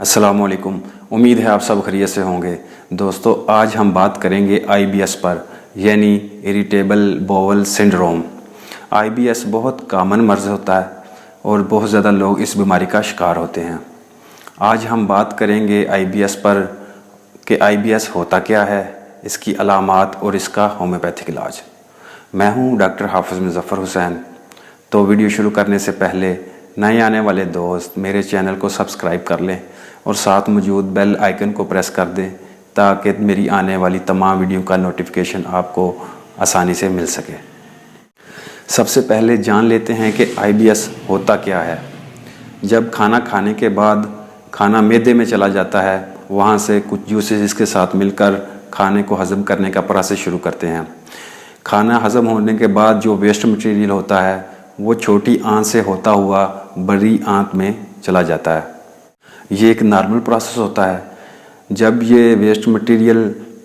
अस्सलाम वालेकुम। उम्मीद है आप सब खैरियत से होंगे। दोस्तों, आज हम बात करेंगे IBS पर, यानी इरिटेबल बाउल सिंड्रोम। IBS बहुत कॉमन मर्ज़ होता है और बहुत ज़्यादा लोग इस बीमारी का शिकार होते हैं। आज हम बात करेंगे IBS पर कि IBS होता क्या है, इसकी अलामात और इसका होम्योपैथिक इलाज। मैं हूं डॉक्टर हाफिज़ मुज़फ़्फ़र हुसैन। तो वीडियो शुरू करने से पहले नए आने वाले दोस्त मेरे चैनल को सब्सक्राइब कर लें और साथ मौजूद बेल आइकन को प्रेस कर दें ताकि मेरी आने वाली तमाम वीडियो का नोटिफिकेशन आपको आसानी से मिल सके। सबसे पहले जान लेते हैं कि IBS होता क्या है। जब खाना खाने के बाद खाना मैदे में चला जाता है, वहाँ से कुछ जूसेस इसके साथ मिलकर खाने को हज़म करने का प्रोसेस शुरू करते हैं। खाना हज़म होने के बाद जो वेस्ट मटेरियल होता है वो छोटी आंत से होता हुआ बड़ी आंत में चला जाता है। ये एक नॉर्मल प्रोसेस होता है। जब ये वेस्ट मटेरियल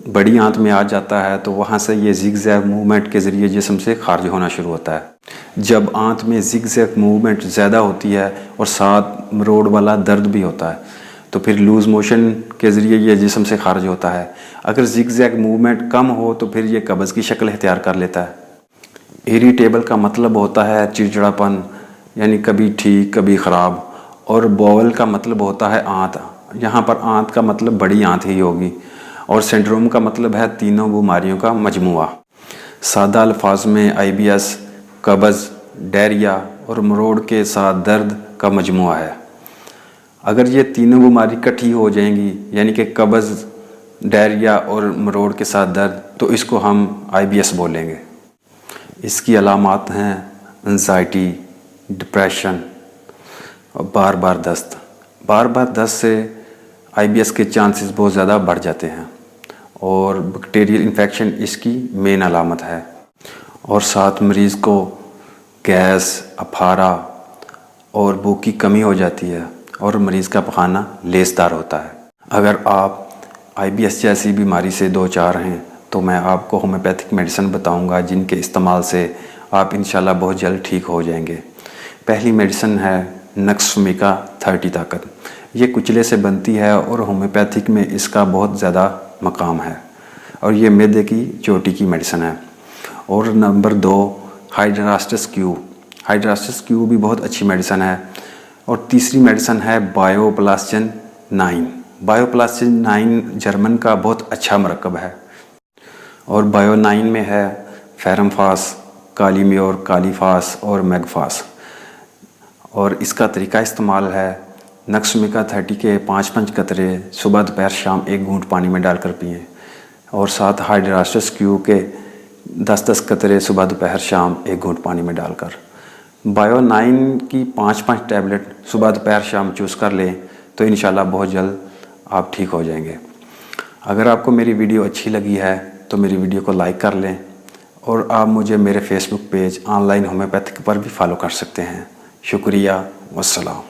बड़ी आंत में आ जाता है तो वहाँ से ये जिग-जैग मूवमेंट के ज़रिए जिस्म से खारिज होना शुरू होता है। जब आंत में जिग-जैग मूवमेंट ज़्यादा होती है और साथ मरोड़ वाला दर्द भी होता है तो फिर लूज़ मोशन के ज़रिए ये जिस्म से खारिज होता है। अगर जिग-जैग मूवमेंट कम हो तो फिर ये कब्ज़ की शक्ल इख्तियार कर लेता है। इरिटेबल का मतलब होता है चिड़चिड़ापन, यानी कभी ठीक कभी ख़राब। और बाउल का मतलब होता है आंत। यहाँ पर आंत का मतलब बड़ी आंत ही होगी। और सिंड्रोम का मतलब है तीनों बीमारियों का मजमुआ। सादा अल्फाज में IBS कब्ज़, डायरिया और मरोड़ के साथ दर्द का मजमुआ है। अगर ये तीनों बीमारी इकट्ठी हो जाएंगी, यानी कि कब्ज़, डायरिया और मरोड़ के साथ दर्द, तो इसको हम IBS बोलेंगे। इसकी अलामात हैं एंजाइटी, डिप्रेशन और बार बार दस्त। बार बार दस्त से IBS के चांसेस बहुत ज़्यादा बढ़ जाते हैं और बैक्टीरियल इन्फेक्शन इसकी मेन अलामत है। और साथ मरीज़ को गैस, अफारा और भूख की कमी हो जाती है और मरीज़ का पखाना लेसदार होता है। अगर आप IBS जैसी बीमारी से दो चार हैं तो मैं आपको होम्योपैथिक मेडिसिन बताऊंगा जिनके इस्तेमाल से आप इंशाल्लाह बहुत जल्द ठीक हो जाएंगे। पहली मेडिसिन है नक्समिका 30 ताकत। ये कुचले से बनती है और होम्योपैथिक में इसका बहुत ज़्यादा मकाम है और ये मैदे की चोटी की मेडिसिन है। और number 2 hydrastis Q. Hydrastis Q भी बहुत अच्छी मेडिसिन है। और तीसरी मेडिसिन है बायोप्लास्टिन 9। बायोप्लास्टिन 9 जर्मन का बहुत अच्छा मरकब है। और बायो 9 में है फेरमफास, कालीम्योर, कालीफास और मैगफास। और इसका तरीका इस्तेमाल है नक्समिका 30 के 5-5 कतरे सुबह दोपहर शाम 1 घूंट पानी में डालकर पिएं। और साथ हाइड्रास्टिस क्यू के 10-10 कतरे सुबह दोपहर शाम 1 घूंट पानी में डालकर। बायो 9 की 5-5 टैबलेट सुबह दोपहर शाम चूज़ कर लें तो इंशाल्लाह बहुत जल्द आप ठीक हो जाएंगे। अगर आपको मेरी वीडियो अच्छी लगी है तो मेरी वीडियो को लाइक कर लें और आप मुझे मेरे फेसबुक पेज ऑनलाइन होम्योपैथिक पर भी फॉलो कर सकते हैं। शुक्रिया, वस्सलाम।